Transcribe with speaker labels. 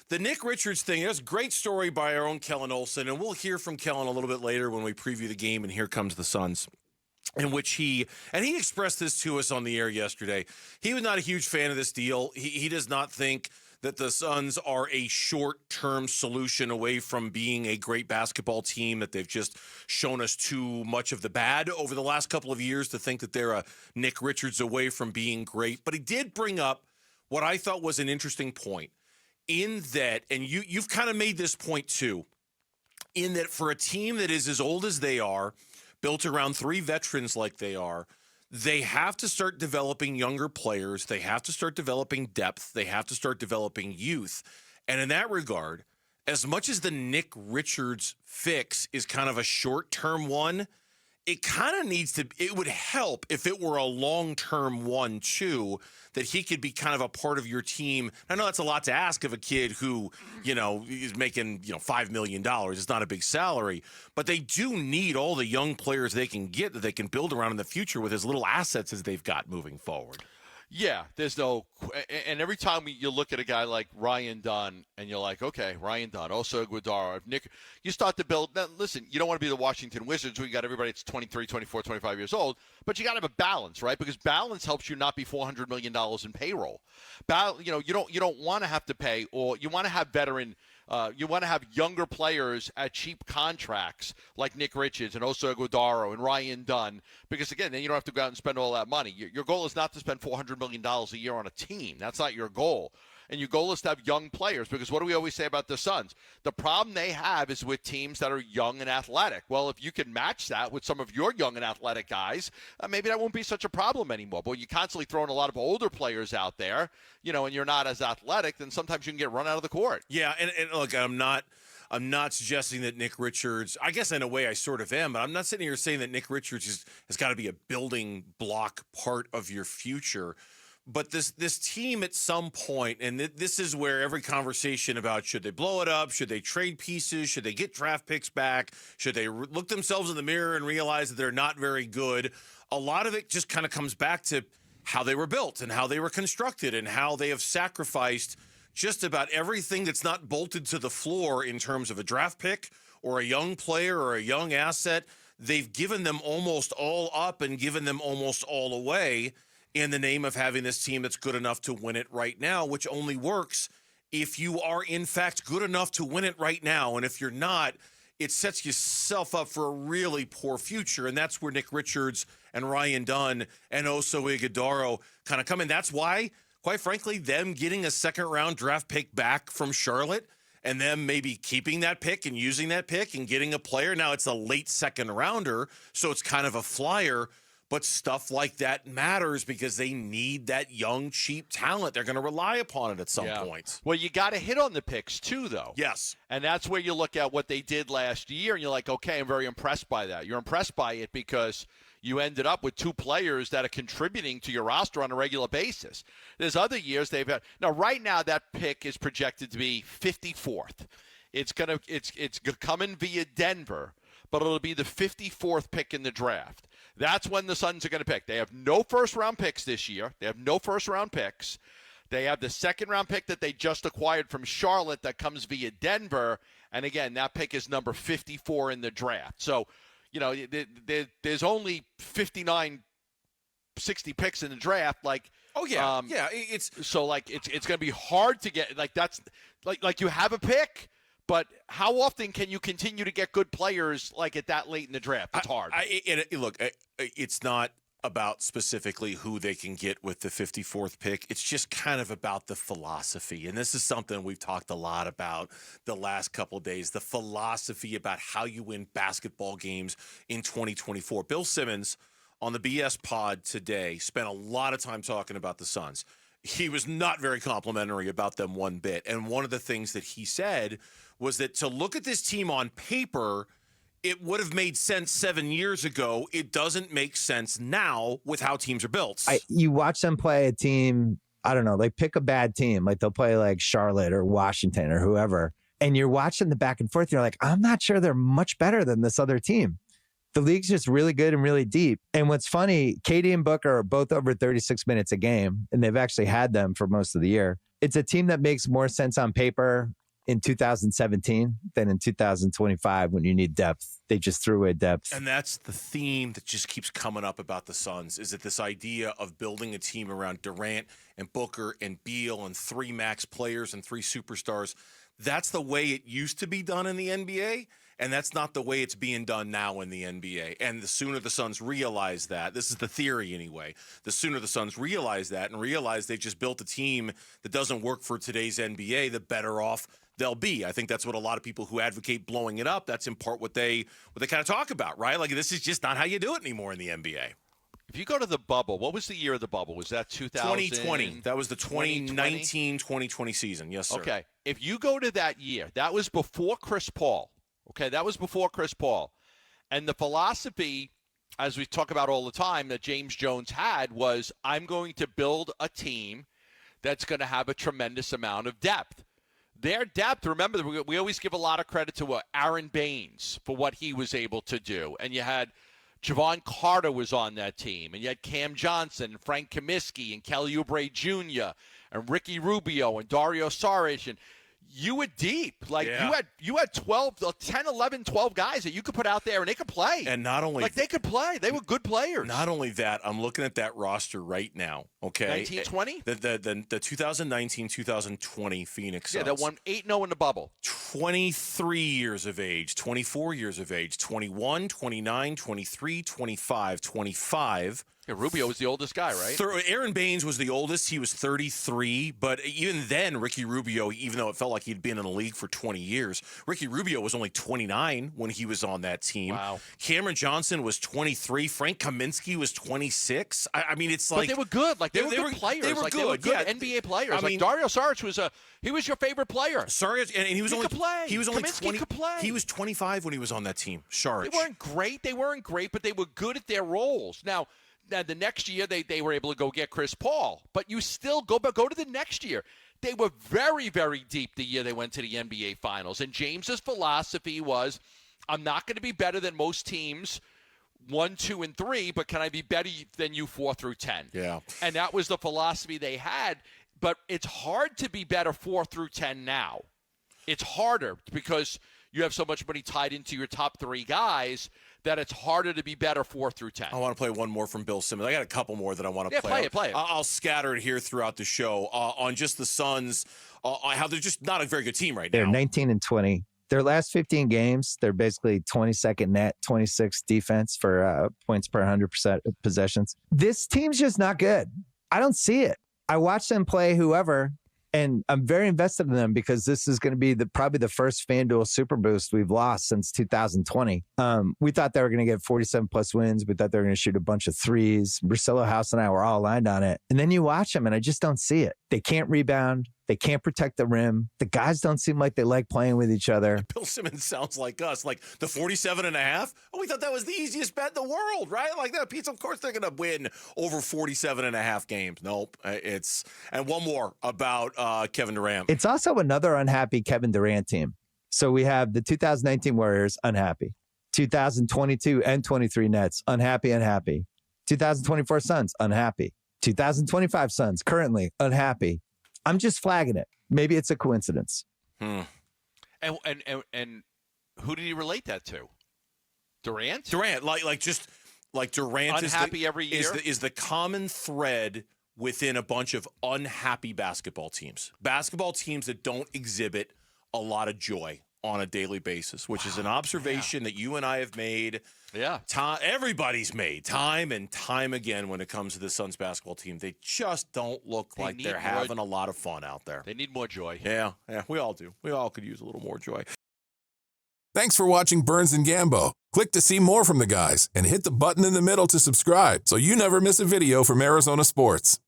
Speaker 1: The Nick Richards thing, there's a great story by our own Kellen Olson, and we'll hear from Kellen a little bit later when we preview the game, and Here Comes the Suns, in which he expressed this to us on the air yesterday. He was not a huge fan of this deal. He does not think that the Suns are a short-term solution away from being a great basketball team, that they've just shown us too much of the bad over the last couple of years to think that they're a Nick Richards away from being great. But he did bring up what I thought was an interesting point in that, and you've kind of made this point too, in that for a team that is as old as they are, built around three veterans like they are, they have to start developing younger players. They have to start developing depth. They have to start developing youth. And in that regard, as much as the Nick Richards fix is kind of a short-term one, it kind of needs to, it would help if it were a long-term one too, that he could be kind of a part of your team. I know that's a lot to ask of a kid who, is making, $5 million. It's not a big salary, but they do need all the young players they can get that they can build around in the future with as little assets as they've got moving forward.
Speaker 2: Yeah, there's no – and every time you look at a guy like Ryan Dunn and you're like, okay, Ryan Dunn, also Iguodala, Nick – you start to build – now, listen, you don't want to be the Washington Wizards where you got everybody that's 23, 24, 25 years old, but you got to have a balance, right? Because balance helps you not be $400 million in payroll. You don't want to have to pay, or you want to have veteran – you want to have younger players at cheap contracts like Nick Richards and Oso Iguodala and Ryan Dunn, because, again, then you don't have to go out and spend all that money. Your goal is not to spend $400 million a year on a team. That's not your goal. And your goal is to have young players, because what do we always say about the Suns? The problem they have is with teams that are young and athletic. Well, if you can match that with some of your young and athletic guys, maybe that won't be such a problem anymore. But when you're constantly throwing a lot of older players out there, and you're not as athletic, then sometimes you can get run out of the court.
Speaker 1: Yeah, and look, I'm not suggesting that Nick Richards, I guess in a way I sort of am, but I'm not sitting here saying that Nick Richards has got to be a building block part of your future. But this team at some point, and this is where every conversation about should they blow it up, should they trade pieces, should they get draft picks back, should they look themselves in the mirror and realize that they're not very good, a lot of it just kind of comes back to how they were built and how they were constructed and how they have sacrificed just about everything that's not bolted to the floor in terms of a draft pick or a young player or a young asset. They've given them almost all up and given them almost all away in the name of having this team that's good enough to win it right now, which only works if you are, in fact, good enough to win it right now. And if you're not, it sets yourself up for a really poor future. And that's where Nick Richards and Ryan Dunn and Oso Iguodala kind of come in. That's why, quite frankly, them getting a second-round draft pick back from Charlotte and them maybe keeping that pick and using that pick and getting a player. Now, it's a late second-rounder, so it's kind of a flyer. But stuff like that matters because they need that young, cheap talent. They're going to rely upon it at some point.
Speaker 2: Well, you got to hit on the picks, too, though.
Speaker 1: Yes.
Speaker 2: And that's where you look at what they did last year, and you're like, okay, I'm very impressed by that. You're impressed by it because you ended up with two players that are contributing to your roster on a regular basis. There's other years they've had. Now, right now, that pick is projected to be 54th. It's coming via Denver, but it'll be the 54th pick in the draft. That's when the Suns are going to pick. They have no first-round picks this year. They have no first-round picks. They have the second-round pick that they just acquired from Charlotte that comes via Denver. And, again, that pick is number 54 in the draft. So, there's only 59, 60 picks in the draft.
Speaker 1: It's
Speaker 2: going to be hard to get. That's you have a pick. But how often can you continue to get good players at that late in the draft? It's hard.
Speaker 1: It's not about specifically who they can get with the 54th pick. It's just kind of about the philosophy. And this is something we've talked a lot about the last couple of days, the philosophy about how you win basketball games in 2024. Bill Simmons on the BS pod today spent a lot of time talking about the Suns. He was not very complimentary about them one bit. And one of the things that he said was that to look at this team on paper, it would have made sense 7 years ago. It doesn't make sense now with how teams are built.
Speaker 3: You watch them play a team, I don't know, pick a bad team. They'll play Charlotte or Washington or whoever. And you're watching the back and forth. You're like, I'm not sure they're much better than this other team. The league's just really good and really deep. And what's funny, Katie and Booker are both over 36 minutes a game, and they've actually had them for most of the year. it's a team that makes more sense on paper in 2017 than in 2025 when you need depth. They just threw away depth.
Speaker 1: And that's the theme that just keeps coming up about the Suns, is that this idea of building a team around Durant and Booker and Beal and 3 max players and 3 superstars, that's the way it used to be done in the NBA, and that's not the way it's being done now in the NBA. And the sooner the Suns realize that, this is the theory anyway, the sooner the Suns realize that and realize they just built a team that doesn't work for today's NBA, the better off they'll be. I think that's what a lot of people who advocate blowing it up, that's in part what they kind of talk about, right? Like, this is just not how you do it anymore in the NBA.
Speaker 2: If you go to the bubble, what was the year of the bubble? Was that
Speaker 1: 2020. That was the 2019-2020 season. Yes, sir.
Speaker 2: Okay. If you go to that year, that was before Chris Paul. Okay, that was before Chris Paul. And the philosophy, as we talk about all the time, that James Jones had was, I'm going to build a team that's going to have a tremendous amount of depth. Their depth, remember, we always give a lot of credit to Aaron Baines for what he was able to do. And you had Javon Carter was on that team. And you had Cam Johnson, and Frank Kaminsky, and Kelly Oubre Jr., and Ricky Rubio, and Dario Saric. And you were deep. Like, you had 10, 11, 12 guys that you could put out there, and they could play.
Speaker 1: And not only
Speaker 2: they could play. They were good players.
Speaker 1: Not only that, I'm looking at that roster right now, okay?
Speaker 2: 1920?
Speaker 1: The 2019-2020 Phoenix Suns.
Speaker 2: Yeah, that won 8-0 in the bubble.
Speaker 1: 23 years of age, 24 years of age, 21, 29, 23, 25, 25.
Speaker 2: Yeah, Rubio was the oldest guy, right?
Speaker 1: Aaron Baines was the oldest. He was 33. But even then, Ricky Rubio, even though it felt like he'd been in the league for 20 years, Ricky Rubio was only 29 when he was on that team.
Speaker 2: Wow.
Speaker 1: Cameron Johnson was 23. Frank Kaminsky was 26. I mean, it's like...
Speaker 2: But they were good. Like, they were good players.
Speaker 1: They were
Speaker 2: like,
Speaker 1: good.
Speaker 2: They were good NBA players.
Speaker 1: I mean,
Speaker 2: Dario Saric he was your favorite player.
Speaker 1: Saric, and he was only...
Speaker 2: could play.
Speaker 1: He was only
Speaker 2: Kaminsky
Speaker 1: 20.
Speaker 2: could play.
Speaker 1: He was 25 when he was on that team. Saric.
Speaker 2: They weren't great, but they were good at their roles. Now, the next year, they were able to go get Chris Paul. But you still go to the next year. They were very, very deep the year they went to the NBA Finals. And James's philosophy was, I'm not going to be better than most teams 1, 2, and 3, but can I be better than you 4 through 10?
Speaker 1: Yeah.
Speaker 2: And that was the philosophy they had. But it's hard to be better 4 through 10 now. It's harder because you have so much money tied into your top 3 guys that it's harder to be better 4 through 10.
Speaker 1: I want to play one more from Bill Simmons. I got a couple more that I want to play.
Speaker 2: Play it.
Speaker 1: I'll scatter it here throughout the show on just the Suns, how they're just not a very good team right now.
Speaker 3: They're 19 and 20. Their last 15 games, they're basically 22nd net, 26 defense for points per 100% possessions. This team's just not good. I don't see it. I watch them play whoever, and I'm very invested in them because this is going to be probably the first FanDuel Super Boost we've lost since 2020. We thought they were going to get 47 plus wins. We thought they were going to shoot a bunch of threes. Brasillo House and I were all aligned on it. And then you watch them, and I just don't see it. They can't rebound. They can't protect the rim. The guys don't seem like they like playing with each other.
Speaker 1: Bill Simmons sounds like us. Like the 47.5. Oh, we thought that was the easiest bet in the world, right? Like that pizza. Of course they're going to win over 47.5 games. Nope. And one more about Kevin Durant.
Speaker 3: It's also another unhappy Kevin Durant team. So we have the 2019 Warriors, unhappy. 2022 and 23 Nets, unhappy. 2024 Suns, unhappy. 2025 Suns, currently unhappy. I'm just flagging it. Maybe it's a coincidence.
Speaker 2: And who did he relate that to? Durant?
Speaker 1: Durant, like Durant
Speaker 2: unhappy every year
Speaker 1: is the common thread within a bunch of unhappy basketball teams. Basketball teams that don't exhibit a lot of joy on a daily basis, which is an observation that you and I have made.
Speaker 2: Yeah.
Speaker 1: Everybody's made time and time again when it comes to the Suns basketball team. They just don't look like they're having a lot of fun out there.
Speaker 2: They need more joy.
Speaker 1: Yeah, we all do. We all could use a little more joy.
Speaker 4: Thanks for watching Burns and Gambo. Click to see more from the guys and hit the button in the middle to subscribe so you never miss a video from Arizona sports.